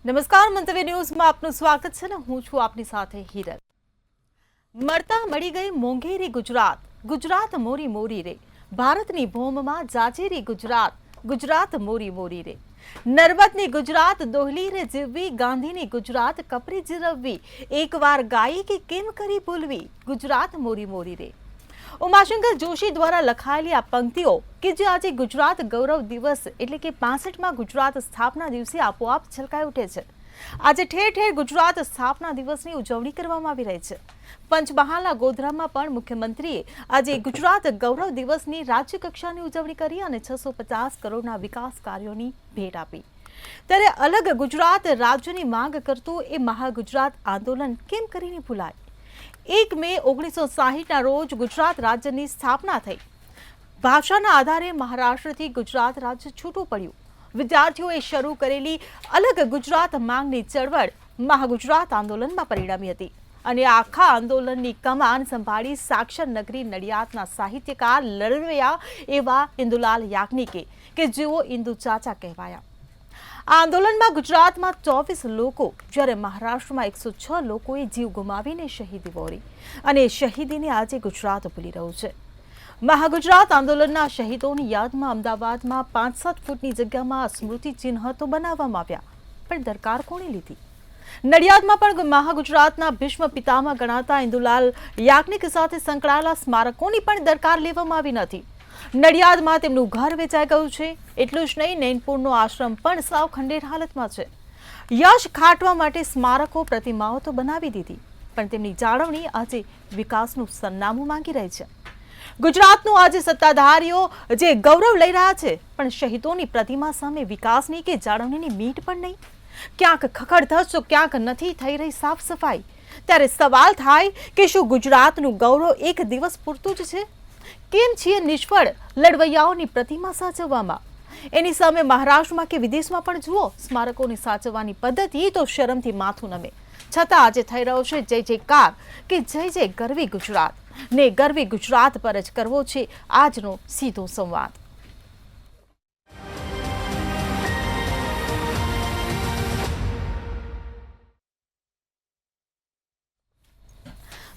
નમસ્કાર, મંતવ્ય ન્યૂઝમાં આપનું સ્વાગત છે ને હું છું આપની સાથે હિરલ। મળતા મળી ગઈ મોંઘેરી ગુજરાત, ગુજરાત મોરી મોરી રે, ભારતની ભૂમમાં જાજેરી ગુજરાત, ગુજરાત મોરી મોરી રે, નર્મદની ગુજરાત દોહલી રે જીવવી, ગાંધીની ગુજરાત કપરી જીરવવી, એકવાર ગાઈ કે કેમ કરી ભૂલવી, ગુજરાત મોરી મોરી રે। ઉમાશંકર જોશી દ્વારા લખાયેલી આ પંક્તિઓ કે જે આજે ગુજરાત ગૌરવ દિવસ એટલે કે 65માં ગુજરાત સ્થાપના દિવસે આપોઆપ છલકાઈ ઉઠે છે। આજે ઠેર ઠેર ગુજરાત સ્થાપના દિવસની ઉજવણી કરવામાં આવી રહી છે। પંચમહાલના ગોધરામાં પણ મુખ્યમંત્રીએ આજે ગુજરાત ગૌરવ દિવસની રાજ્ય કક્ષાની ઉજવણી કરી અને 650 કરોડના વિકાસ કાર્યોની ભેટ આપી। ત્યારે અલગ ગુજરાત રાજ્યની માંગ કરતું એ મહાગુજરાત આંદોલન કેમ કરીને ભૂલાય? 1 મે 1960ના રોજ ગુજરાત રાજ્યની સ્થાપના થઈ। ભાષાના આધારે મહારાષ્ટ્રથી ગુજરાત રાજ્ય છૂટું પડ્યું। વિદ્યાર્થીઓએ શરૂ કરેલી અલગ ગુજરાત માંગની ચળવળ મહાગુજરાત આંદોલનમાં પરિણમી હતી અને આખા આંદોલનની કમાન સંભાળી સાક્ષર નગરી નડિયાદના સાહિત્યકાર લડવૈયા એવા ઇન્દુલાલ યાજ્ઞિકે કે જેઓ ઇન્દુ ચાચા કહેવાયા। આ આંદોલનમાં ગુજરાતમાં 24 લોકો જ્યારે મહારાષ્ટ્રમાં 106 લોકોએ જીવ ગુમાવીને શહીદી વહોરી અને શહીદીને આજે ગુજરાત ભૂલી રહ્યું છે। મહાગુજરાત આંદોલનના શહીદોની યાદમાં અમદાવાદમાં 5-7 ફૂટની જગ્યામાં સ્મૃતિ ચિહ્ન તો બનાવવામાં આવ્યા, પણ દરકાર કોણે લીધી? નડિયાદમાં પણ મહાગુજરાતના ભીષ્મ પિતામહ ગણાતા ઇન્દુલાલ યાજ્ઞિક સાથે સંકળાયેલા સ્મારકોની પણ દરકાર લેવામાં આવી નથી। નડિયાદમાં તેમનું ઘર વેચાઈ ગયું છે। એટલું જ નહીં, નૈનપુરનો આશ્રમ પણ સાવ ખંડેર હાલતમાં છે। યશ ખાટવા માટે સ્મારકો પ્રતિમાઓ તો બનાવી દીધી, પણ તેમની જાળવણી આજે વિકાસનું સરનામું માંગી રહી છે। ગુજરાતનું આજે સત્તાધારીઓ જે ગૌરવ લઈ રહ્યા છે, પણ શહીદોની પ્રતિમા સામે વિકાસની કે જાળવણીની મીટ પણ નહીં। ક્યાંક ખખડધજ તો ક્યાંક નથી થઈ રહી સાફ સફાઈ। ત્યારે સવાલ થાય કે શું ગુજરાતનું ગૌરવ એક દિવસ પૂરતું જ છે? કેમ છીએ નિષ્ફળ લડવૈયાઓની પ્રતિમા સાચવવામાં? એની સામે મહારાષ્ટ્રમાં કે વિદેશમાં પણ જુઓ સ્મારકોની સાચવવાની પદ્ધતિ તો શરમથી માથું નમે। છતાં આજે થઈ રહ્યો છે જય જયકાર કે જય જય ગરવી ગુજરાત, ને ગરવી ગુજરાત પર જ કરવો છે આજનો સીધો સંવાદ।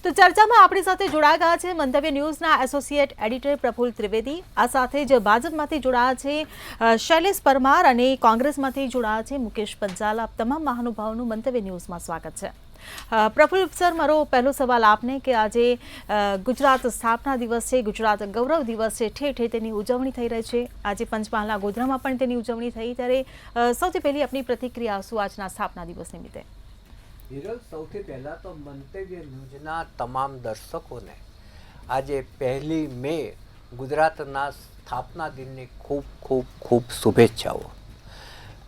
તો ચર્ચામાં આપણી સાથે જોડાઈ ગયા છે મંતવ્ય ન્યૂઝના એસોસિએટ એડિટર પ્રફુલ્લ ત્રિવેદી। આ સાથે જ ભાજપમાંથી જોડાયા છે શૈલેષ પરમાર અને કોંગ્રેસમાંથી જોડાયા છે મુકેશ પંચાલ। આપ તમામ મહાનુભાવોનું મંતવ્ય ન્યૂઝમાં સ્વાગત છે। પ્રફુલ્લ સર, મારો પહેલો સવાલ આપને કે આજે ગુજરાત સ્થાપના દિવસ છે, ગુજરાત ગૌરવ દિવસ છે, ઠેર ઠેર તેની ઉજવણી થઈ રહી છે। આજે પંચમહાલના ગોધરામાં પણ તેની ઉજવણી થઈ, ત્યારે સૌથી પહેલી આપની પ્રતિક્રિયા શું આજના સ્થાપના દિવસ નિમિત્તે? હિરલ, સૌથી પહેલાં તો મંતવ્ય ન્યૂઝના તમામ દર્શકોને આજે 1 મે ગુજરાતના સ્થાપના દિનની ખૂબ ખૂબ ખૂબ શુભેચ્છાઓ।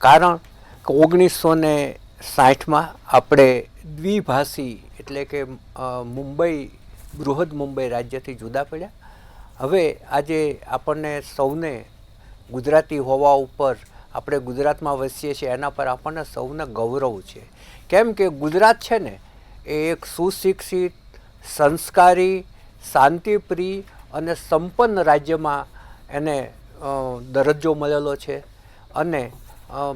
કારણ કે 1960માં આપણે દ્વિભાષી એટલે કે મુંબઈ, બૃહદ મુંબઈ રાજ્યથી જુદા પડ્યા। હવે આજે આપણને સૌને ગુજરાતી હોવા ઉપર, આપણે ગુજરાતમાં વસીએ છીએ એના પર આપણને સૌને ગૌરવ છે। કેમ કે ગુજરાત છે ને એ એક સુશિક્ષિત, સંસ્કારી, શાંતિપ્રિય અને સંપન્ન રાજ્યમાં એને દરજ્જો મળેલો છે। અને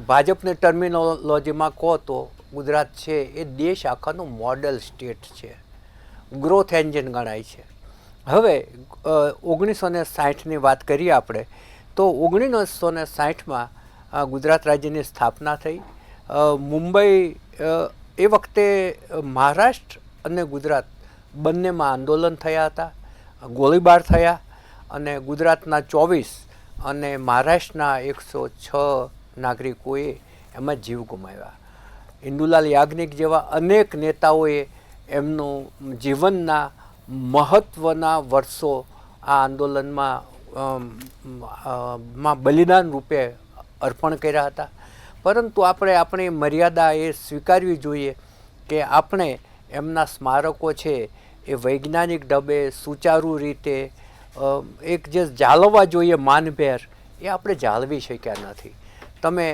ભાજપની ટર્મિનોલોજીમાં કહો તો ગુજરાત છે એ દેશ આખાનું મોડેલ સ્ટેટ છે, ગ્રોથ એન્જિન ગણાય છે। હવે 1960ની વાત કરીએ આપણે તો 1960માં ગુજરાત રાજ્યની સ્થાપના થઈ। મુંબઈ એ વખતે મહારાષ્ટ્ર અને ગુજરાત બંનેમાં આંદોલન થયા હતા, ગોળીબાર થયા અને ગુજરાતના 24 અને મહારાષ્ટ્રના 106 નાગરિકોએ એમાં જીવ ગુમાવ્યા। ઇન્દુલાલ યાજ્ઞિક જેવા અનેક નેતાઓએ એમનું જીવનના મહત્ત્વના વર્ષો આ આંદોલનમાં બલિદાન રૂપે અર્પણ કર્યા હતા। પરંતુ આપણે આપણી મર્યાદા એ સ્વીકારવી જોઈએ કે આપણે એમના સ્મારકો છે એ વૈજ્ઞાનિક ઢબે સુચારુ રીતે એક જે જાળવવા જોઈએ માનભેર, એ આપણે જાળવી શક્યા નથી। તમે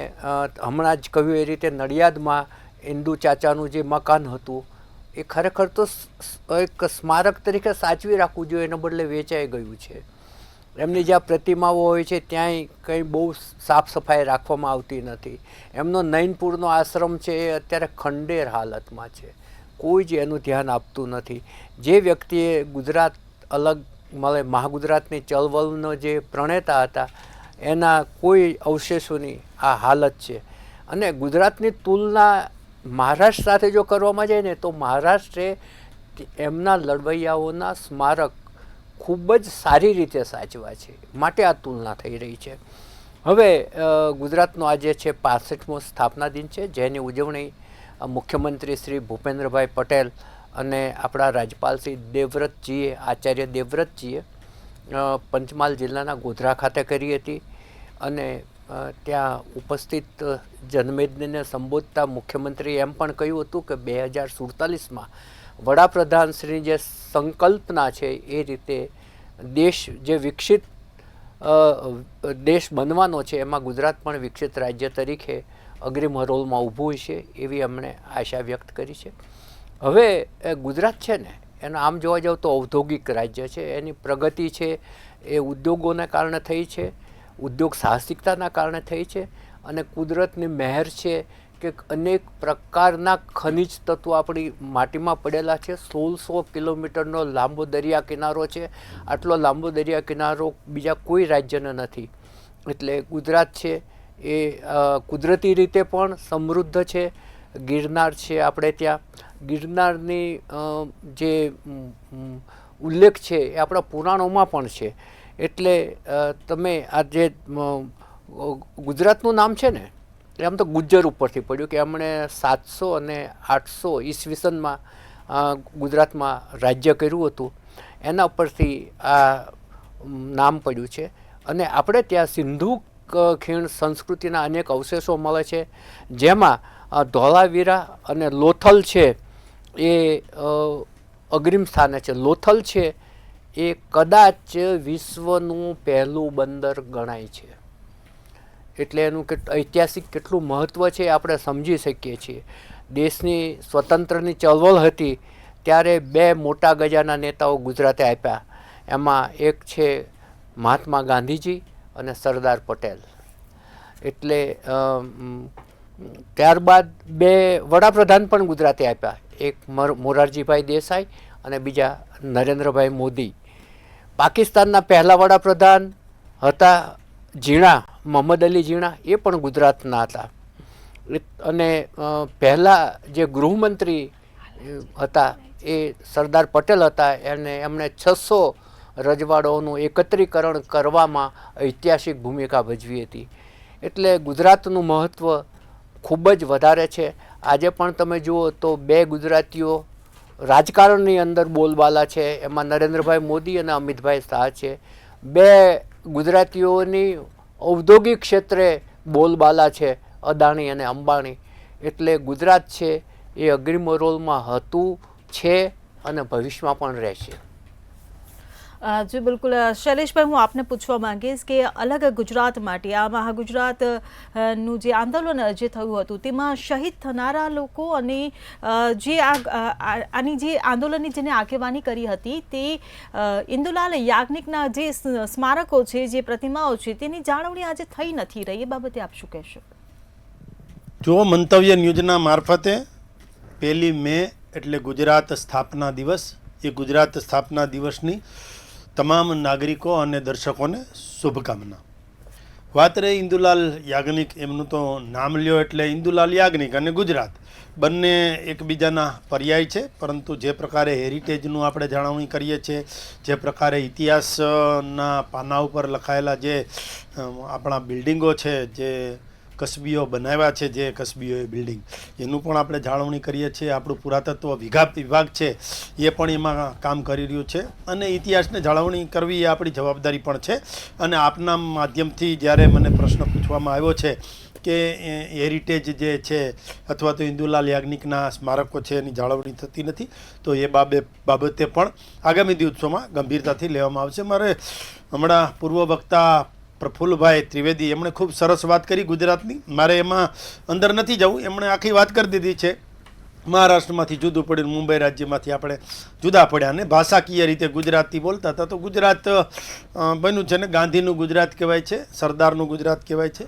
હમણાં જ કહ્યું એ રીતે નડિયાદમાં ઇન્દુ ચાચાનું જે મકાન હતું એ ખરેખર તો એક સ્મારક તરીકે સાચવી રાખવું જોઈએ, એના બદલે વેચાઈ ગયું છે। એમની જ્યાં પ્રતિમાઓ હોય છે ત્યાંય કંઈ બહુ સાફ સફાઈ રાખવામાં આવતી નથી. એમનો નૈનપુરનો આશ્રમ છે એ અત્યારે ખંડેર હાલતમાં છે, કોઈ જ એનું ધ્યાન આપતું નથી. જે વ્યક્તિએ ગુજરાત અલગ મળે મહાગુજરાતની ચળવળનો જે પ્રણેતા હતા એના કોઈ અવશેષોની આ હાલત છે. અને ગુજરાતની તુલના મહારાષ્ટ્ર સાથે જો કરવામાં જાય ને તો મહારાષ્ટ્રે એમના લડવૈયાઓના સ્મારક ખૂબ જ સારી રીતે સાચવા છે, માટે આ તુલના થઈ રહી છે. હવે ગુજરાતનો આજે છે 65મો સ્થાપના દિન છે, જેની ઉજવણી મુખ્યમંત્રી શ્રી ભૂપેન્દ્રભાઈ પટેલ અને આપણા રાજ્યપાલ શ્રી દેવવ્રતજીએ આચાર્ય દેવવ્રતજીએ પંચમહાલ જિલ્લાના ગોધરા ખાતે કરી હતી. અને ત્યાં ઉપસ્થિત જનમેદનીને સંબોધતા મુખ્યમંત્રીએ એમ પણ કહ્યું હતું કે 2047માં વડાપ્રધાનશ્રીની જે સંકલ્પના છે એ રીતે દેશ જે વિકસિત દેશ બનવાનો છે એમાં ગુજરાત પણ વિકસિત રાજ્ય તરીકે અગ્રીમ હરોળમાં ઊભું છે એવી અમને આશા વ્યક્ત કરી છે. હવે ગુજરાત છે ને એનો આમ જોવા જાવ તો ઔદ્યોગિક રાજ્ય છે. એની પ્રગતિ છે એ ઉદ્યોગોને કારણે થઈ છે, ઉદ્યોગ સાહસિકતાના કારણે થઈ છે, અને કુદરતની મહેર છે કે અનેક પ્રકારના ખનિજ તત્વો આપણી માટીમાં પડેલા છે. 1600 કિલોમીટરનો લાંબો દરિયા કિનારો છે. આટલો લાંબો દરિયા કિનારો બીજા કોઈ રાજ્યને નથી. એટલે ગુજરાત છે એ કુદરતી રીતે પણ સમૃદ્ધ છે. ગિરનાર છે આપણે ત્યાં, ગિરનારની જે ઉલ્લેખ છે એ આપણા પુરાણોમાં પણ છે. એટલે તમે આ જે ગુજરાતનું નામ છે ને આમ તો ગુજ્જર ઉપરથી પડ્યું કે એમણે 700 અને 800 ઈસવીસનમાં ગુજરાતમાં રાજ્ય કર્યું હતું, એના ઉપરથી આ નામ પડ્યું છે. અને આપણે ત્યાં સિંધુ ખીણ સંસ્કૃતિના અનેક અવશેષો મળે છે, જેમાં ધોળાવીરા અને લોથલ છે એ અગ્રીમ સ્થાને છે. લોથલ છે એ કદાચ વિશ્વનું પહેલું બંદર ગણાય છે. એટલે એનું ઐતિહાસિક કેટલું મહત્ત્વ છે આપણે સમજી શકીએ છીએ. દેશની સ્વતંત્રની ચળવળ હતી ત્યારે 2 મોટા ગજાના નેતાઓ ગુજરાતે આપ્યા. એમાં એક છે મહાત્મા ગાંધીજી અને સરદાર પટેલ. એટલે ત્યારબાદ 2 વડાપ્રધાન પણ ગુજરાતે આપ્યા, એક મોરારજીભાઈ દેસાઈ અને બીજા નરેન્દ્રભાઈ મોદી. પાકિસ્તાનના પહેલા વડાપ્રધાન હતા ઝીણા, મોહમ્મદ અલી ઝીણા, એ પણ ગુજરાતના હતા. અને પહેલાં જે ગૃહમંત્રી હતા એ સરદાર પટેલ હતા. એમણે 600 રજવાડોનું એકત્રીકરણ કરવામાં ઐતિહાસિક ભૂમિકા ભજવી હતી. એટલે ગુજરાતનું મહત્ત્વ ખૂબ જ વધારે છે. આજે પણ તમે જુઓ તો 2 ગુજરાતીઓ રાજકારણની અંદર બોલબાલા છે, એમાં નરેન્દ્રભાઈ મોદી અને અમિતભાઈ શાહ છે. 2 ગુજરાતીઓની ઔદ્યોગિક ક્ષેત્રે બોલબાલા છે, અદાણી અને અંબાણી. એટલે ગુજરાત છે એ અગ્રીમ હરોળમાં હતું, છે અને ભવિષ્યમાં પણ રહેશે. જી બિલકુલ. શૈલેષભાઈ, હું આપને પૂછવા માંગીશ કે અલગ ગુજરાત માટે આ મહાગુજરાતનું જે આંદોલન જે થયું હતું તેમાં શહીદ થનારા લોકો અને જે આની જે આંદોલનની જેને આગેવાની કરી હતી તે ઇન્દુલાલ યાજ્ઞિકના જે સ્મારકો છે, જે પ્રતિમાઓ છે, તેની જાળવણી આજે થઈ નથી રહી. એ બાબતે આપ શું કહેશો? જો મંતવ્ય ન્યૂઝના મારફતે 1 મે એટલે ગુજરાત સ્થાપના દિવસ, એ ગુજરાત સ્થાપના દિવસની તમામ નાગરિકો અને દર્શકોને શુભકામના. વાત રહી ઇન્દુલાલ યાજ્ઞિક, એમનું તો નામ લ્યો એટલે ઇન્દુલાલ યાજ્ઞિક અને ગુજરાત બંને એકબીજાના પર્યાય છે. પરંતુ જે પ્રકારે હેરિટેજનું આપણે જાળવણી કરીએ છીએ, જે પ્રકારે ઇતિહાસના પાના ઉપર લખાયેલા જે આપણા બિલ્ડિંગો છે, જે કસબીઓ બનાવ્યા છે, જે કસબીઓ બિલ્ડિંગ, એનું પણ આપણે જાળવણી કરીએ છીએ. આપણું પુરાતત્વ વિભાગ છે એ પણ એમાં કામ કરી રહ્યું છે. અને ઇતિહાસને જાળવણી કરવી એ આપણી જવાબદારી પણ છે. અને આપના માધ્યમથી જ્યારે મને પ્રશ્ન પૂછવામાં આવ્યો છે કે હેરિટેજ જે છે અથવા તો ઇન્દુલાલ યાજ્ઞિકના સ્મારકો છે એની જાળવણી થતી નથી, તો એ બાબતે પણ આગામી દિવસોમાં ગંભીરતાથી લેવામાં આવશે. મારે હમણાં પૂર્વ વક્તા પ્રફુલ્લભાઈ ત્રિવેદી એમણે ખૂબ સરસ વાત કરી ગુજરાતની. મારે એમાં અંદર નથી જવું, એમણે આખી વાત કરી દીધી છે. મહારાષ્ટ્રમાંથી જુદું પડ્યું, મુંબઈ રાજ્યમાંથી આપણે જુદા પડ્યા અને ભાષાકીય રીતે ગુજરાતી બોલતા હતા. તો ગુજરાત બન્યું છે ને ગાંધીનું ગુજરાત કહેવાય છે, સરદારનું ગુજરાત કહેવાય છે.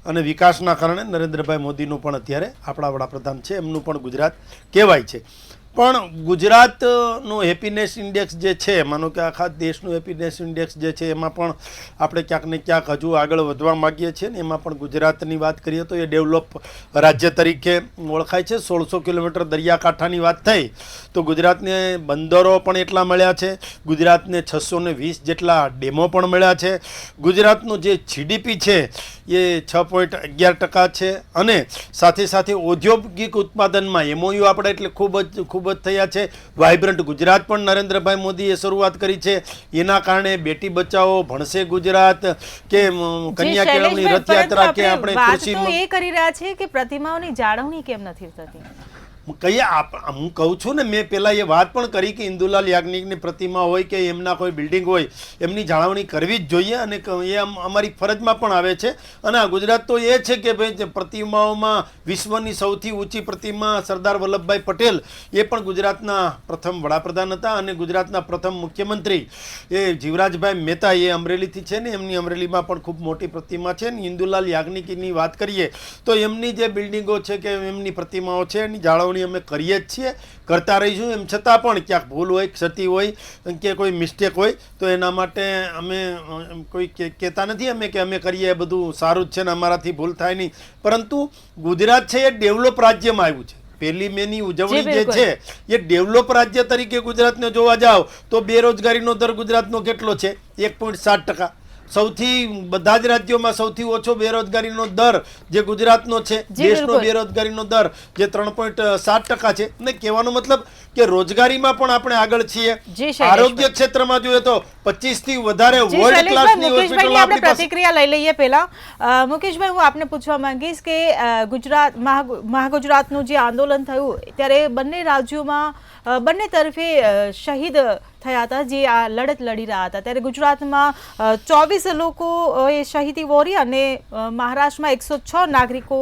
અને વિકાસના કારણે નરેન્દ્રભાઈ મોદીનું પણ અત્યારે આપણા વડાપ્રધાન છે એમનું પણ ગુજરાત કહેવાય છે. પણ ગુજરાતનું હેપીનેસ ઇન્ડેક્સ જે છે, માનો કે આખા દેશનું હેપીનેસ ઇન્ડેક્સ જે છે એમાં પણ આપણે ક્યાંક ને ક્યાંક હજુ આગળ વધવા માગીએ છીએ ને એમાં પણ ગુજરાતની વાત કરીએ તો એ ડેવલપ રાજ્ય તરીકે ઓળખાય છે. 1600 કિલોમીટર દરિયાકાંઠાની વાત થઈ તો ગુજરાતને બંદરો પણ એટલા મળ્યા છે, ગુજરાતને 620 જેટલા ડેમો પણ મળ્યા છે, ગુજરાતનું જે જીડીપી છે એ 6.11% છે અને સાથે સાથે ઔદ્યોગિક ઉત્પાદનમાં એમઓયુ આપણે એટલે ખૂબ જ થયા છે. વાઇબ્રન્ટ ગુજરાત પણ નરેન્દ્રભાઈ મોદીએ શરૂઆત કરી છે. એના કારણે બેટી બચાવો, ભણશે ગુજરાત કે કન્યા કેળવણી રથયાત્રા કે આપણે કૃષિ એ કરી રહ્યા છે કે પ્રતિમાઓની જાળવણી કેમ નથી થતી? હું કહું છું ને, મેં પહેલાં એ વાત પણ કરી કે ઇન્દુલાલ યાજ્ઞિકની પ્રતિમા હોય કે એમના કોઈ બિલ્ડિંગ હોય એમની જાળવણી કરવી જ જોઈએ અને એ અમારી ફરજમાં પણ આવે છે. અને આ ગુજરાત તો એ છે કે ભાઈ પ્રતિમાઓમાં વિશ્વની સૌથી ઊંચી પ્રતિમા સરદાર વલ્લભભાઈ પટેલ એ પણ ગુજરાતના પ્રથમ વડાપ્રધાન હતા અને ગુજરાતના પ્રથમ મુખ્યમંત્રી એ જીવરાજભાઈ મહેતા એ અમરેલીથી છે ને, એમની અમરેલીમાં પણ ખૂબ મોટી પ્રતિમા છે. ને ઇન્દુલાલ યાજ્ઞિકની વાત કરીએ તો એમની જે બિલ્ડિંગો છે કે એમની પ્રતિમાઓ છે એની જાળવણી અમે કરીએ જ છીએ, કરતા રહીશું. એમ છતાં પણ ક્યાંક ભૂલ હોય, ક્ષતિ હોય કે કોઈ મિસ્ટેક હોય તો એના માટે અમે કોઈ કહેતા નથી અમે કે અમે કરીએ બધું સારું જ છે ને અમારાથી ભૂલ થાય નહીં. પરંતુ ગુજરાત છે એ ડેવલપ રાજ્યમાં આવ્યું છે. 1 મેની ઉજવણી જે છે એ ડેવલપ રાજ્ય તરીકે ગુજરાતને જોવા જાવ તો બેરોજગારીનો દર ગુજરાતનો કેટલો છે? 1.7%. સૌથી બધા જ રાજ્યોમાં સૌથી ઓછો બેરોજગારીનો દર જે ગુજરાતનો છે. દેશનો બેરોજગારીનો દર જે 3.7% છે. ને કહેવાનો મતલબ કે રોજગારીમાં પણ આપણે આગળ છીએ. આરોગ્ય ક્ષેત્રમાં જોઈએ તો 25 થી વધારે વર્લ્ડ ક્લાસની હોસ્પિટલો આપણી પાસે. પ્રતિક્રિયા લઈ લઈએ. પહેલા મુકેશભાઈ, હું આપને પૂછવા માંગીશ કે ગુજરાત મહાગુજરાતનું જે આંદોલન થયું ત્યારે બંને રાજ્યોમાં બંને તરફે શહીદ થયા હતા જે આ લડત લડી રહ્યા હતા. ત્યારે ગુજરાતમાં 24 લોકો એ શહીદી વોરી અને મહારાષ્ટ્રમાં 106 નાગરિકો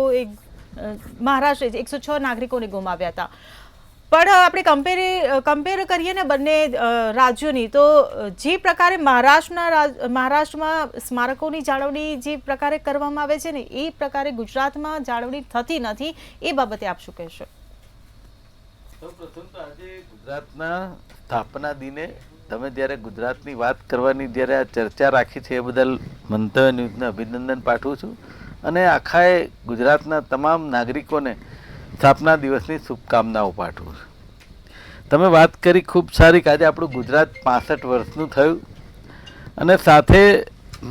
મહારાષ્ટ્ર 106 નાગરિકોને ગુમાવ્યા હતા. પણ આપણે કમ્પેર કરીએ ને બંને રાજ્યોની તો જે પ્રકારે મહારાષ્ટ્રમાં સ્મારકોની જાળવણી જે પ્રકારે કરવામાં આવે છે ને એ પ્રકારે ગુજરાતમાં જાળવણી થતી નથી. એ બાબતે આપ શું કહેશો? સૌપ્રથમ તો આજે ગુજરાતના સ્થાપના દિને તમે જ્યારે ગુજરાતની વાત કરવાની જ્યારે આ ચર્ચા રાખી છે એ બદલ મંતવ્ય ન્યૂઝને અભિનંદન પાઠવું છું અને આખાએ ગુજરાતના તમામ નાગરિકોને સ્થાપના દિવસની શુભકામનાઓ પાઠવું છું. તમે વાત કરી ખૂબ સારી કે આજે આપણું ગુજરાત 65 વર્ષનું થયું અને સાથે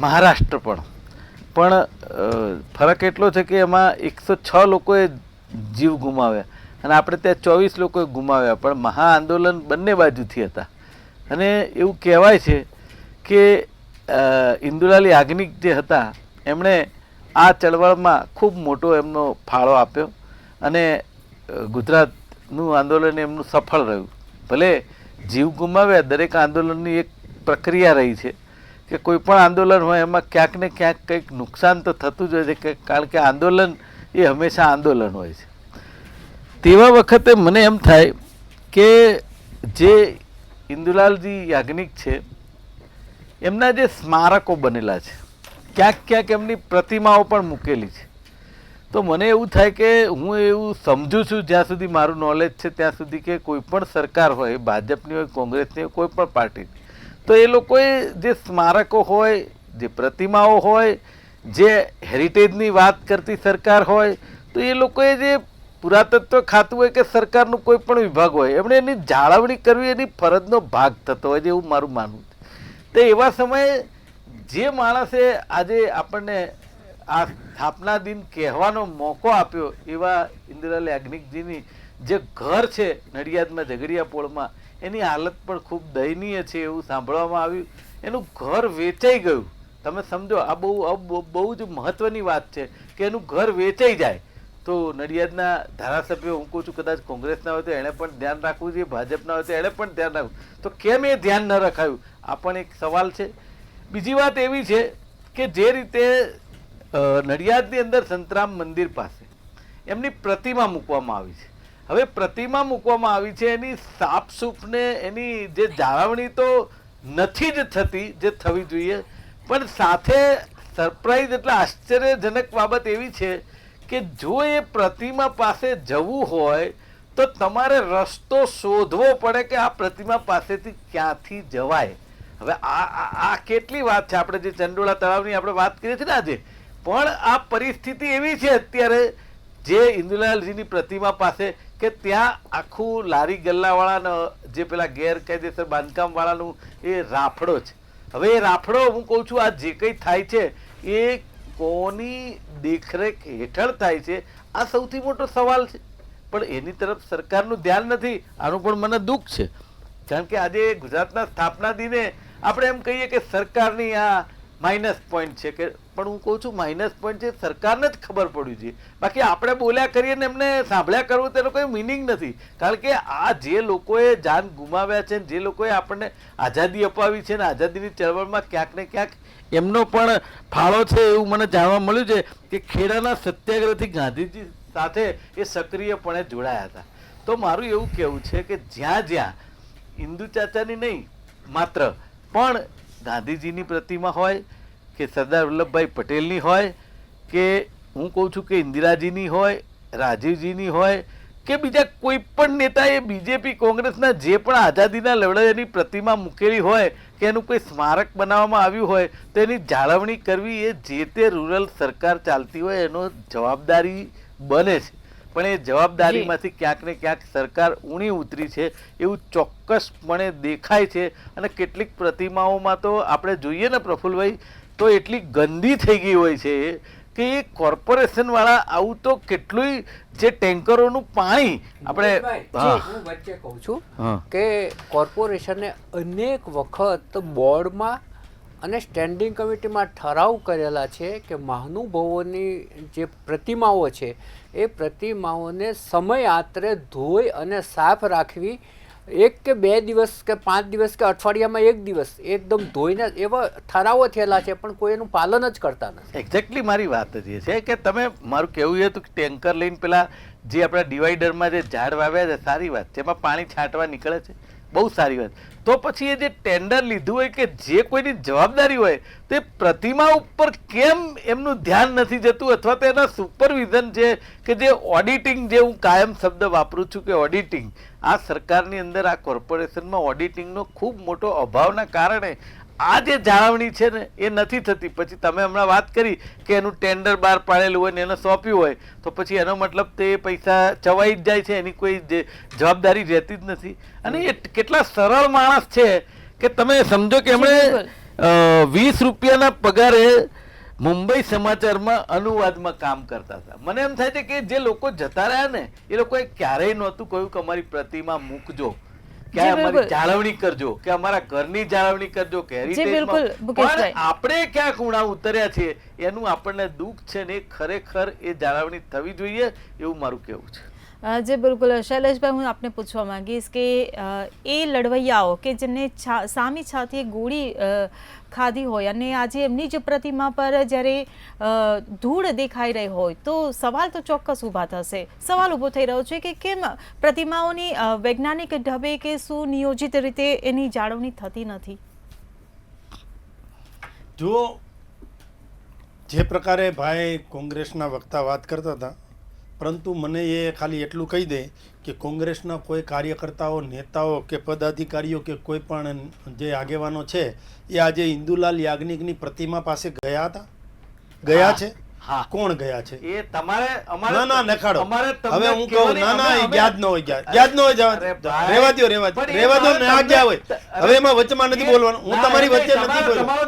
મહારાષ્ટ્ર પણ ફરક એટલો છે કે એમાં 106 લોકોએ જીવ ગુમાવ્યા અને આપણે ત્યાં 24 લોકોએ ગુમાવ્યા. પણ મહા આંદોલન બંને બાજુથી હતા અને એવું કહેવાય છે કે ઇન્દુલાલ યાજ્ઞિક જે હતા એમણે આ ચળવળમાં ખૂબ મોટો એમનો ફાળો આપ્યો અને ગુજરાતનું આંદોલન એમનું સફળ રહ્યું. ભલે જીવ ગુમાવ્યા, દરેક આંદોલનની એક પ્રક્રિયા રહી છે કે કોઈ પણ આંદોલન હોય એમાં ક્યાંક ને ક્યાંક કંઈક નુકસાન તો થતું જ હોય છે કારણ કે આંદોલન એ હંમેશા આંદોલન હોય છે. તેવા વખતે મને એમ થાય કે જે ઇન્દુલાલજી યાજ્ઞિક છે એમના જે સ્મારકો બનેલા છે ક્યાંક ક્યાંક એમની પ્રતિમાઓ પણ મૂકેલી છે. તો મને એવું થાય કે હું એવું સમજું છું જ્યાં સુધી મારું નોલેજ છે ત્યાં સુધી કે કોઈ પણ સરકાર હોય, ભાજપની હોય, કોંગ્રેસની હોય, કોઈ પણ પાર્ટીની, તો એ લોકોએ જે સ્મારકો હોય, જે પ્રતિમાઓ હોય, જે હેરિટેજની વાત કરતી સરકાર હોય તો એ લોકોએ જે પુરાતત્વ ખાતું હોય કે સરકારનું કોઈ પણ વિભાગ હોય એમણે એની જાળવણી કરવી એની ફરજનો ભાગ થતો હોય છે એવું મારું માનવું છે. તો એવા સમયે જે માણસે આજે આપણને આ સ્થાપના દિન કહેવાનો મોકો આપ્યો એવા ઇન્દુલાલ યાજ્ઞિકજીની જે ઘર છે નડિયાદમાં ઝઘડિયા પોળમાં એની હાલત પણ ખૂબ દયનીય છે એવું સાંભળવામાં આવ્યું. એનું ઘર વેચાઈ ગયું. તમે સમજો આ બહુ જ મહત્ત્વની વાત છે કે એનું ઘર વેચાઈ જાય તો નડિયાદના ધારાસભ્યો, હું કહું છું કદાચ કોંગ્રેસના હોય તો એણે પણ ધ્યાન રાખવું જોઈએ, ભાજપના હોય તો એણે પણ ધ્યાન રાખવું. તો કેમ એ ધ્યાન ન રખાયું આ પણ એક સવાલ છે. બીજી વાત એવી છે કે જે રીતે નડિયાદની અંદર સંતરામ મંદિર પાસે એમની પ્રતિમા મૂકવામાં આવી છે. હવે પ્રતિમા મૂકવામાં આવી છે, એની સાફસૂફ ને એની જે જાળવણી તો નથી જ થતી જે થવી જોઈએ, પણ સાથે સરપ્રાઈઝ એટલે આશ્ચર્યજનક બાબત એવી છે કે જો એ પ્રતિમા પાસે જવું હોય તો તમારે રસ્તો શોધવો પડે કે આ પ્રતિમા પાસેથી ક્યાંથી જવાય. હવે આ કેટલી વાત છે. આપણે જે ચંડોળા તળાવની આપણે વાત કરીએ છીએ ને આજે, પણ આ પરિસ્થિતિ એવી છે અત્યારે જે ઇન્દુલાલજીની પ્રતિમા પાસે કે ત્યાં આખું લારી ગલ્લાવાળાનો જે પેલા ગેરકાયદેસર બાંધકામ વાળાનું એ રાફડો છે. હવે એ રાફડો હું કહું છું આ જે કંઈ થાય છે એ કોની દેખરેખ હેઠળ થાય છે, આ સૌથી મોટો સવાલ છે. પણ એની તરફ સરકારનું ધ્યાન નથી. આનું પણ મને દુઃખ છે, કારણ કે આજે ગુજરાતના સ્થાપના દિને આપણે એમ કહીએ કે સરકારની આ માઇનસ પોઈન્ટ છે, કે પણ હું કહું છું માઇનસ પોઈન્ટ છે સરકારને જ ખબર પડવી જોઈએ. બાકી આપણે બોલ્યા કરીએ ને એમને સાંભળ્યા કરવું તેનો કોઈ મિનિંગ નથી. કારણ કે આ જે લોકોએ જાન ગુમાવ્યા છે, જે લોકોએ આપણને આઝાદી અપાવી છે ને આઝાદીની ચળવળમાં ક્યાંક ને ક્યાંક એમનો પણ ફાળો છે એવું મને જાણવા મળ્યું છે કે ખેડાના સત્યાગ્રહથી ગાંધીજી સાથે એ સક્રિયપણે જોડાયા હતા. તો મારું એવું કહેવું છે કે જ્યાં જ્યાં ઇન્દુ ચાચાની નહીં માત્ર પણ ગાંધીજીની પ્રતિમા હોય કે સરદાર વલ્લભભાઈ પટેલની હોય કે હું કહું છું કે ઇન્દિરાજીની હોય, રાજીવજીની હોય કે બીજા કોઈ પણ નેતાએ બીજેપી કોંગ્રેસના જે પણ આઝાદીના લડવૈયાની પ્રતિમા મૂકેલી હોય કે એનું કોઈ સ્મારક બનાવવામાં આવ્યું હોય તો એની જાળવણી કરવી એ જે તે રૂરલ સરકાર ચાલતી હોય એનો જવાબદારી બને છે. પણ એ જવાબદારીમાંથી ક્યાંક ને ક્યાંક સરકાર ઊણી ઉતરી છે એવું ચોક્કસપણે દેખાય છે. અને કેટલીક પ્રતિમાઓમાં તો આપણે જોઈએ ને પ્રફુલભાઈ તો એટલી ગંદી થઈ ગઈ હોય છે કે એ કોર્પોરેશન વાળા આવું તો કેટલું જે ટેન્કરોનું પાણી આપણે હું વચ્ચે કહું છું કે કોર્પોરેશને અનેક વખત બોર્ડમાં અને સ્ટેન્ડિંગ કમિટીમાં ઠરાવ કરેલા છે કે મહાનુભાવોની જે પ્રતિમાઓ છે એ પ્રતિમાઓને સમય આત્રે ધોઈ અને સાફ રાખવી. 1 કે 2 દિવસ કે 5 દિવસ કે અઠવાડિયામાં 1 દિવસ એકદમ ધોઈને એવા ઠરાવો થયેલા છે, પણ કોઈ એનું પાલન જ કરતા નથી. એક્ઝેક્ટલી મારી વાત જ એ છે કે તમે મારું કહેવું એ હતું કે ટેન્કર લઈને પેલા જે આપણા ડિવાઈડરમાં જે ઝાડ વાવ્યા છે સારી વાત છે, એમાં પાણી છાંટવા નીકળે છે, બહુ સારી વાત. તો પછી એ જે ટેન્ડર લીધું હોય કે જે કોઈની જવાબદારી હોય તે પ્રતિમા ઉપર કેમ એમનું ધ્યાન નથી જતું, અથવા તો એના સુપરવિઝન છે કે જે ઓડિટિંગ, જે હું કાયમ શબ્દ વાપરું છું કે ઓડિટિંગ, આ સરકારની અંદર આ કોર્પોરેશનમાં ઓડિટિંગનો ખૂબ મોટો અભાવના કારણે આ જે જાળવણી છે ને એ નથી થતી. પછી તમે હમણાં વાત કરી કે એનું ટેન્ડર બહાર પાડેલું હોય ને એને સોંપ્યું હોય તો પછી એનો મતલબ તે પૈસા ચવાઈ જ જાય છે, એની કોઈ જવાબદારી રહેતી જ નથી. અને એ કેટલા સરળ માણસ છે કે તમે સમજો કે એમણે 20 રૂપિયાના પગારે મુંબઈ સમાચારમાં અનુવાદમાં કામ કરતા હતા. મને એમ થાય છે કે જે લોકો જતા રહ્યા ને એ લોકોએ ક્યારેય નહોતું કહ્યું કે અમારી પ્રતિમા મૂકજો, કે અમારી જાળવણી કરજો, કે અમારા ઘરની જાળવણી કરજો, કે હેરિટેજમાં. આપણે ક્યાંક ઊંડા ઉતર્યા છે એનું આપણને દુઃખ છે ને ખરેખર એ જાળવણી થવી જોઈએ એવું મારું કહેવું છે. જે બિલકુલ શૈલેષભાઈ, હું આપને પૂછવા માંગીશ કે એ લડવૈયાઓ કે જેમને સામી છાતી ગોળી ખાધી હોય અને આજે એમની જ પ્રતિમા પર જ્યારે ધૂળ દેખાઈ રહી હોય તો સવાલ તો ચોક્કસ ઊભા થશે. સવાલ ઊભો થઈ રહ્યો છે કે કેમ પ્રતિમાઓની વૈજ્ઞાનિક ઢબે કે સુનિયોજિત રીતે એની જાળવણી થતી નથી? જો જે પ્રકારે ભાઈ કોંગ્રેસના વક્તા વાત કરતા હતા, પરંતુ મને એ ખાલી એટલું કહી દે કે કોંગ્રેસના કોઈ કાર્યકર્તાઓ, નેતાઓ કે પદાધિકારીઓ કે કોઈ પણ જે આગેવાનો છે એ આજે ઇન્દુલાલ યાજ્ઞિકની પ્રતિમા પાસે ગયા હતા? ગયા છે? કોણ ગયા છે? એ તમારે ના ના નખાડો. હવે હું કહું ના ના યાદ ન હોય, યાદ ન હોય, રેવા દો ના ગયા હોય. હવે એમાં વચમાં નથી બોલવાનું. હું તમારી વચ્ચે નથી બોલવાનું.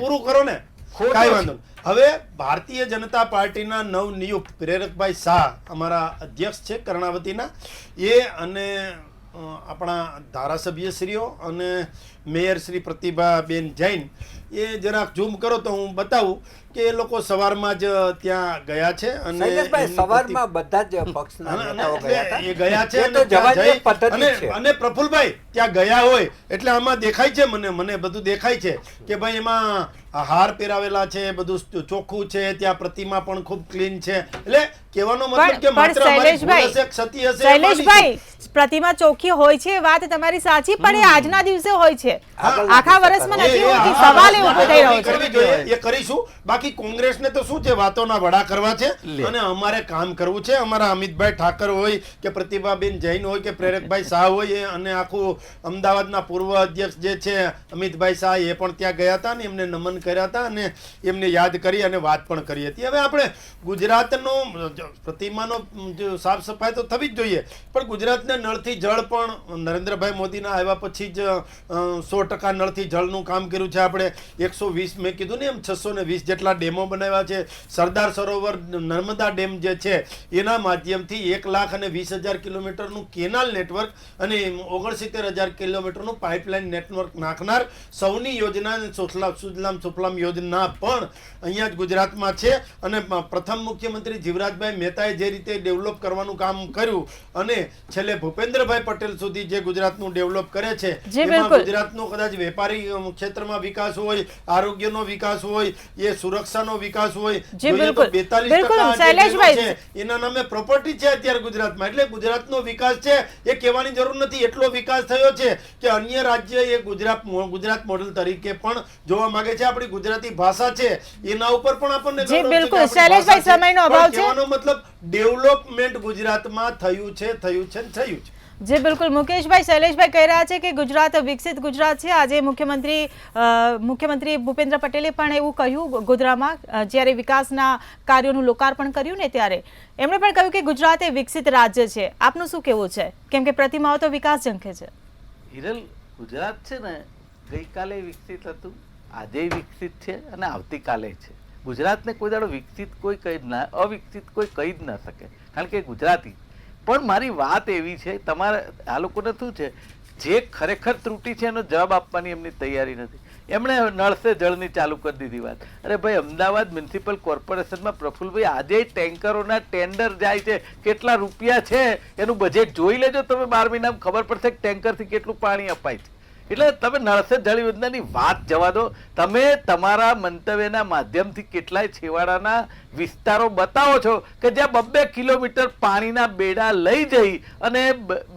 પૂરું કરો ને, કાંઈ વાંધો નહીં. હવે ભારતીય જનતા પાર્ટીના નવનિયુક્ત પ્રેરકભાઈ શાહ અમારા અધ્યક્ષ છે કર્ણાવતીના, એ અને આપણા ધારાસભ્યશ્રીઓ અને મેયર શ્રી પ્રતિભાબેન જૈન એ જરાક ઝૂમ કરો તો હું બતાવું કે એ લોકો સવારમાં જ ત્યાં ગયા છે અને શૈલેષભાઈ, એમની સવારમાં બધા જ પક્ષના અને નેતાઓ ગયા હતા. એ ગયા છે એ અને તો ત્યાં જવાની જઈ એક પદ્ધતિ અને- છે. અને પ્રફુલભાઈ ત્યાં ગયા હોય એટલે આમાં દેખાય છે મને બધું દેખાય છે કે ભાઈ એમાં હાર પહેરાવેલા છે, બધું ચોખ્ખું છે, ત્યાં પ્રતિમા પણ ખૂબ ક્લીન છે. એટલે કહેવાનો મતલબ કે માત્ર અમારી ભૂલ હશે, ક્ષતિ હશે એ શૈલેષભાઈ, પ્રતિમા ચોખ્ખી હોય છે, વાત તમારી સાચી, પણ એ આજના દિવસે હોય છે, આખા વર્ષમાં નથી હોતી. સવાલ એ ઉભો થઈ રહ્યો કરવી છે. જોઈએ, એ કરીશું. બાકી કોંગ્રેસને તો શું છે, વાતોના વડા કરવા છે અને અમારે કામ કરવું છે. અમારા અમિતભાઈ ઠાકર હોય કે પ્રતિભાબેન જૈન હોય કે પ્રેરકભાઈ શાહ હોય અને આખું અમદાવાદના પૂર્વ અધ્યક્ષ જે છે અમિતભાઈ શાહ, એ પણ ત્યાં ગયા હતા ને એમને નમન કર્યા હતા અને એમને યાદ કરી અને વાત પણ કરી હતી. હવે આપણે ગુજરાતનો પ્રતિમાનો સાફ સફાઈ તો થવી જ જોઈએ, પણ ગુજરાતને નળથી જળ પણ નરેન્દ્રભાઈ મોદીના આવ્યા પછી જ 100% નળથી જળનું કામ કર્યું છે. આપણે 120 મેં કીધું ને એમ 620 જેટલા ડેમો બનાવ્યા છે. સરદાર સરોવર નર્મદા ડેમ જે છે એના માધ્યમથી 1,20,000 કિલોમીટરનું કેનાલ નેટવર્ક અને 69,000 કિલોમીટરનું પાઇપલાઇન નેટવર્ક નાખનાર સૌની યોજના સુજલામ સુફલામ યોજના પણ અહીંયા જ ગુજરાતમાં છે. અને પ્રથમ મુખ્યમંત્રી જીવરાજભાઈ મહેતાએ જે રીતે ડેવલપ કરવાનું કામ કર્યું અને છેલ્લે ભૂપેન્દ્રભાઈ પટેલ સુધી જે ગુજરાતનું ડેવલપ કરે છે, એમાં ગુજરાતનો કદાચ વેપારી ક્ષેત્રમાં વિકાસ હોય, આરોગ્યનો વિકાસ હોય, એ સુરક્ષાનો વિકાસ હોય, જોઈએ તો 42% છે એના નામે પ્રોપર્ટી છે અત્યારે ગુજરાતમાં. એટલે ગુજરાતનો વિકાસ છે એ કહેવાની જરૂર નથી. એટલો વિકાસ થયો છે કે અન્ય રાજ્ય એ ગુજરાત મોડેલ તરીકે પણ જોવા માંગે છે. આપણી ગુજરાતી ભાષા છે એના ઉપર પણ આપણને ગૌરવ છે કે આપણી શૈલેષભાઈ, સમયનો અભાવ છે. કહેવાનો મતલબ ડેવલપમેન્ટ ગુજરાતમાં થયું છે. જી બિલકુલ મુકેશભાઈ, શૈલેષભાઈ કહી રહ્યા છે કે ગુજરાત વિકસિત ગુજરાત છે. આજે મુખ્યમંત્રી ભૂપેન્દ્ર પટેલે પણ એવું કહ્યું ગોધરામાં, જ્યારે વિકાસના કાર્યોનું લોકાર્પણ કર્યું ને ત્યારે એમણે પણ કહ્યું કે ગુજરાત એ વિકસિત રાજ્ય છે. આપનું શું કહેવું છે? કેમ કે પ્રતિમાઓ તો વિકાસ ઝંખે છે. હિરલ, ગુજરાત છે ને ગઈકાલે વિકસિત હતું, આજે વિકસિત છે અને આવતીકાલે છે. ગુજરાતને કોઈ દાડો વિકસિત કોઈ કહી ના, અવિકસિત કોઈ કહી જ ના શકે, કારણ કે ગુજરાતી. પણ મારી વાત એવી છે, તમારે આ લોકોને શું છે, જે ખરેખર ત્રુટિ છે એનો જવાબ આપવાની એમની તૈયારી નથી. એમણે નળ સે જળની ચાલુ કરી દીધી વાત. અરે ભાઈ, અમદાવાદ મ્યુનિસિપલ કોર્પોરેશનમાં પ્રફુલભાઈ આજે ટેન્કરોના ટેન્ડર જાય છે, કેટલા રૂપિયા છે એનું બજેટ જોઈ લેજો તમે. 12 મહિનામાં ખબર પડશે કે ટેન્કરથી કેટલું પાણી અપાય છે. એટલે તમે નળ સે જળ યોજનાની વાત જવા દો. તમે તમારા મંતવ્યના માધ્યમથી કેટલાય છેવાડાના વિસ્તારો બતાવો છો કે જ્યાં 2 કિલોમીટર પાણીના બેડા લઈ જઈ અને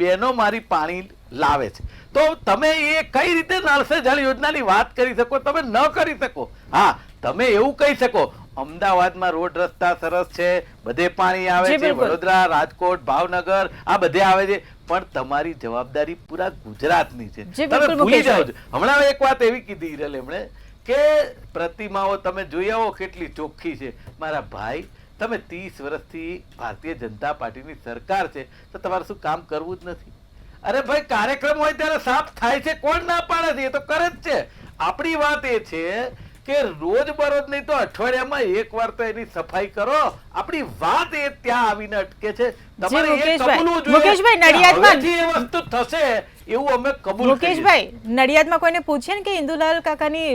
બહેનો મારી પાણી લાવે છે. તો તમે એ કઈ રીતે નળ સે જળ યોજનાની વાત કરી શકો? તમે ન કરી શકો. હા, તમે એવું કહી શકો અમદાવાદમાં રોડ રસ્તા સરસ છે, બધે પાણી આવે છે, વડોદરા, રાજકોટ, ભાવનગર આ બધે આવે છે, પણ તમારી જવાબદારી પૂરા ગુજરાતની છે. તમે ભૂલી જાઓ છો. હમણાં એક વાત એવી કીધી હિરલ એમણે કે પ્રતિમાઓ તમે જોઈ આવો કેટલી ચોખ્ખી છે. મારા ભાઈ, તમે 30 વર્ષથી ભારતીય જનતા પાર્ટીની સરકાર છે તો તમારે શું કામ કરવું જ નથી? અરે ભાઈ, કાર્યક્રમ હોય ત્યારે સાફ થાય છે, કોણ ના પાડે છે? એ તો કરે જ છે. આપણી વાત એ છે કે રોજ બરોજ નહીં તો અઠવાડિયામાં એક વાર તો એની સફાઈ કરો. આપણી વાત એ ત્યાં આવીને અટકે છે. તમારે એ કબૂલવું જોઈએ. મુકેશભાઈ, નડિયાદમાં એ વસ્તુ થશે એવું અમે કબૂલ કરીએ. મુકેશભાઈ, નડિયાદમાં કોઈને પૂછે ને કે ઇન્દુલાલ કાકાની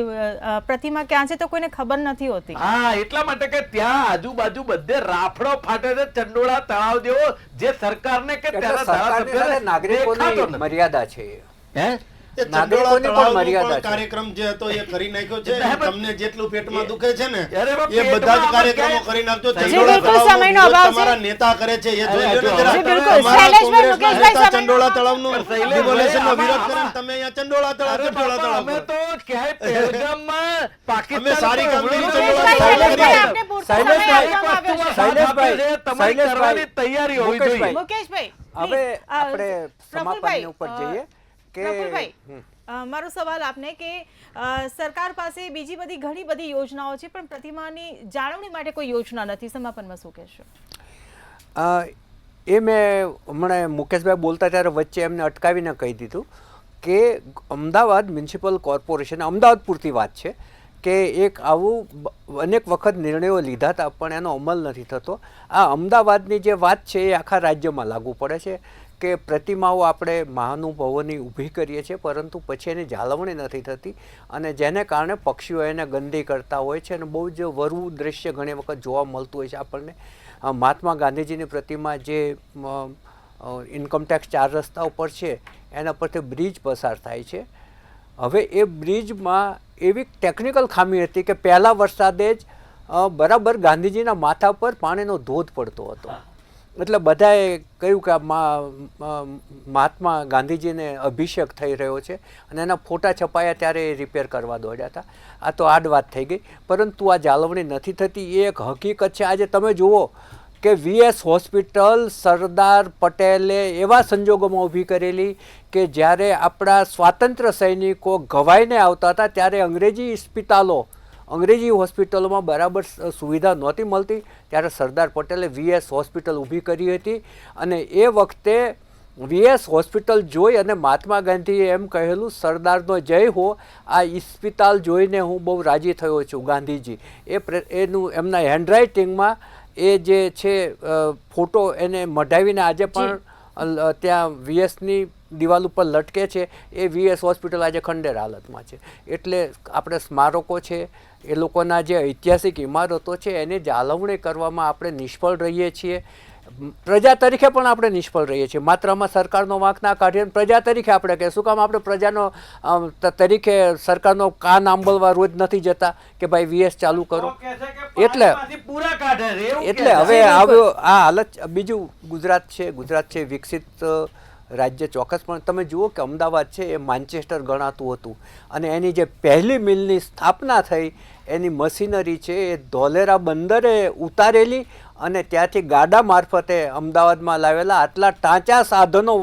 પ્રતિમા ક્યાં છે તો કોઈને ખબર નથી હોતી. હા, એટલા માટે કે ત્યાં આજુબાજુ બધે રાફડો ફાટે છે, ચંડોળા તળાવ જેવો, જે સરકારને કે એટલે સરકારની સાથે નાગરિકોની મર્યાદા છે. હે નાગરિકોની પણ મર્યાદા છે. કાર્યક્રમ જે હતો એ કરી નાખ્યો છે. તમને જેટલું પેટમાં દુખે છે ને એ બધા જ કાર્યક્રમો કરી નાખજો. તમારા નેતા કરે છે એ જોઈ લો ને જરા. ચંડોળા તળાવનું ડિમોલેશનનો વિરોધ કરીને તમે અહીંયા ચંડોળા તળાવ અમે તો ક્યાંય પહેલગામમાં પાકિસ્તાન અમે સારી કામગીરી તમારી કરવાની તૈયારી હોવી જોઈએ. મુકેશભાઈ, હવે આપણે સમાપન ઉપર જઈએ. મારો સવાલ આપને કે સરકાર પાસે બીજી બધી ઘણી બધી યોજનાઓ છે, પણ પ્રતિમાની જાળવણી માટે કોઈ યોજના નથી. સમાપનમાં શું કહેશો? એ મેં હમણાં મુકેશભાઈ બોલતા ત્યારે વચ્ચે એમને અટકાવીને કહી દીધું કે અમદાવાદ મ્યુનિસિપલ કોર્પોરેશન, અમદાવાદ પૂરતી વાત છે કે એક આવું અનેક વખત નિર્ણયો લીધા હતા પણ એનો અમલ નથી થતો. આ અમદાવાદની જે વાત છે એ આખા રાજ્યમાં લાગુ પડે છે કે પ્રતિમાઓ આપણે મહાનુભાવોની ઊભી કરીએ છીએ, પરંતુ પછી એની જાળવણી નથી થતી અને જેને કારણે પક્ષીઓ એને ગંદી કરતા હોય છે અને બહુ જ વરવું દ્રશ્ય ઘણી વખત જોવા મળતું હોય છે આપણને. મહાત્મા ગાંધીજીની પ્રતિમા જે ઇન્કમટેક્સ 4 રસ્તા ઉપર છે એના પરથી બ્રિજ પસાર થાય છે. હવે એ બ્રિજમાં એવી ટેકનિકલ ખામી હતી કે પહેલા વરસાદે જ બરાબર ગાંધીજીના માથા પર પાણીનો ધોધ પડતો હતો. એટલે બધાએ કહ્યું કે મહાત્મા ગાંધીજીને અભિષેક થઈ રહ્યો છે અને એના ફોટા છપાયા ત્યારે એ રિપેર કરવા દોડ્યા હતા. આ તો આડ વાત થઈ ગઈ, પરંતુ આ જાળવણી નથી થતી એ એક હકીકત છે. આજે તમે જુઓ કે VS હોસ્પિટલ સરદાર પટેલે એવા સંજોગોમાં ઊભી કરેલી કે જ્યારે આપણા સ્વાતંત્ર્ય સૈનિકો ઘવાઈને આવતા હતા ત્યારે અંગ્રેજી હોસ્પિટલોમાં બરાબર સુવિધા નહોતી મળતી, ત્યારે સરદાર પટેલે VS હોસ્પિટલ ઊભી કરી હતી. અને એ વખતે VS હોસ્પિટલ જોઈ અને મહાત્મા ગાંધીએ એમ કહેલું, સરદારનો જય હો, આ ઇસ્પિતાલ જોઈને હું બહુ રાજી થયો છું. ગાંધીજી એનું એમના હેન્ડરાઇટિંગમાં એ જે છે ફોટો એને મઢાવીને આજે પણ ત્યાં VSની દિવાલ ઉપર લટકે છે. એ VS હોસ્પિટલ આજે ખંડેર હાલતમાં છે. એટલે આપણે સ્મારકો છે, એ લોકોના જે ઐતિહાસિક ઇમારતો છે એની જાળવણી કરવામાં આપણે નિષ્ફળ રહીએ છીએ. પ્રજા તરીકે પણ આપણે નિષ્ફળ રહીએ છીએ. માત્ર આમાં સરકારનો વાંક ના કાઢીએ, પ્રજા તરીકે આપણે કહીએ શું કામ આપણે પ્રજાનો તરીકે સરકારનો કાન આંબળવા રોજ નથી જતા કે ભાઈ VS ચાલુ કરો. એટલે હવે આવ્યો આ હાલત. બીજું ગુજરાત છે વિકસિત રાજ્ય ચોક્કસ, પણ તમે જુઓ કે અમદાવાદ છે એ માન્ચેસ્ટર ગણાતું હતું અને એની જે પહેલી મિલની સ્થાપના થઈ એની મશીનરી છે એ ધોલેરા બંદરે ઉતારેલી અને ત્યાંથી ગાડા મારફતે અમદાવાદમાં લાવેલા. આટલા ટાંચા સાધનો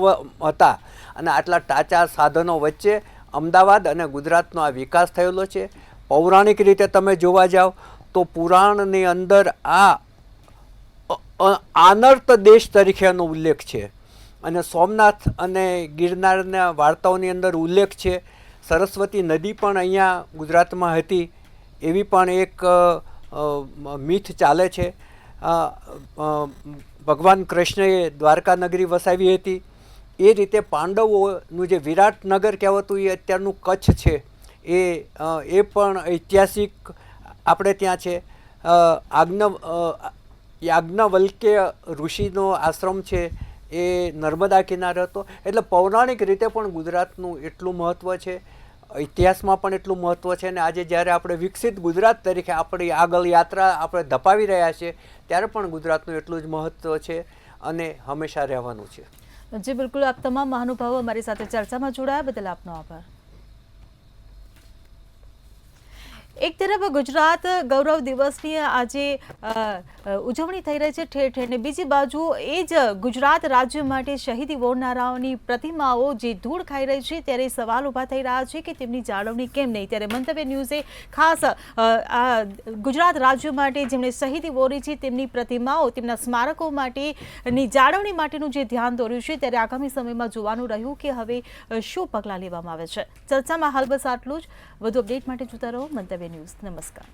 હતા અને આટલા ટાંચા સાધનો વચ્ચે અમદાવાદ અને ગુજરાતનો આ વિકાસ થયેલો છે. પૌરાણિક રીતે તમે જોવા જાઓ તો પુરાણની અંદર આ આનર્ત દેશ તરીકેનો ઉલ્લેખ છે અને સોમનાથ અને ગિરનારના વાર્તાઓની અંદર ઉલ્લેખ છે. સરસ્વતી નદી પણ અહીંયા ગુજરાતમાં હતી એવી પણ એક મિથ ચાલે છે. ભગવાન કૃષ્ણએ દ્વારકા નગરી વસાવી હતી. એ રીતે પાંડવોનું જે વિરાટનગર કહેવાતું એ અત્યારનું કચ્છ છે એ પણ ઐતિહાસિક આપણે ત્યાં છે. યાજ્ઞવલ્ક્ય ઋષિનો આશ્રમ છે એ નર્મદા કિનારે હતો. એટલે પૌરાણિક રીતે પણ ગુજરાતનું એટલું મહત્ત્વ છે, ઇતિહાસમાં પણ એટલું મહત્ત્વ છે. અને આજે જ્યારે આપણે વિકસિત ગુજરાત તરીકે આપણી આગળ યાત્રા આપણે ધપાવી રહ્યા છીએ ત્યારે પણ ગુજરાતનું એટલું જ મહત્ત્વ છે અને હંમેશા રહેવાનું છે. જી બિલકુલ. આપ તમામ મહાનુભાવો અમારી સાથે ચર્ચામાં જોડાયા બદલ આપનો આભાર. એક તરફ ગુજરાત ગૌરવ દિવસની આજે ઉજવણી થઈ રહી છે ઠેર ઠેર, ને બીજી બાજુ એ જ ગુજરાત રાજ્ય માટે શહીદી વોરનારાઓની પ્રતિમાઓ જે ધૂળ ખાઈ રહી છે ત્યારે સવાલ ઊભા થઈ રહ્યા છે કે તેમની જાળવણી કેમ નહીં. ત્યારે મંતવ્ય ન્યૂઝે ખાસ ગુજરાત રાજ્ય માટે જેમણે શહીદી વોરી છે તેમની પ્રતિમાઓ, તેમના સ્મારકો માટેની જાળવણી માટેનું જે ધ્યાન દોર્યું છે ત્યારે આગામી સમયમાં જોવાનું રહ્યું કે હવે શું પગલાં લેવામાં આવે છે. ચર્ચામાં હાલ બસ આટલું જ. વધુ અપડેટ માટે જોતા રહો મંતવ્ય ન્યૂઝ. નમસ્કાર.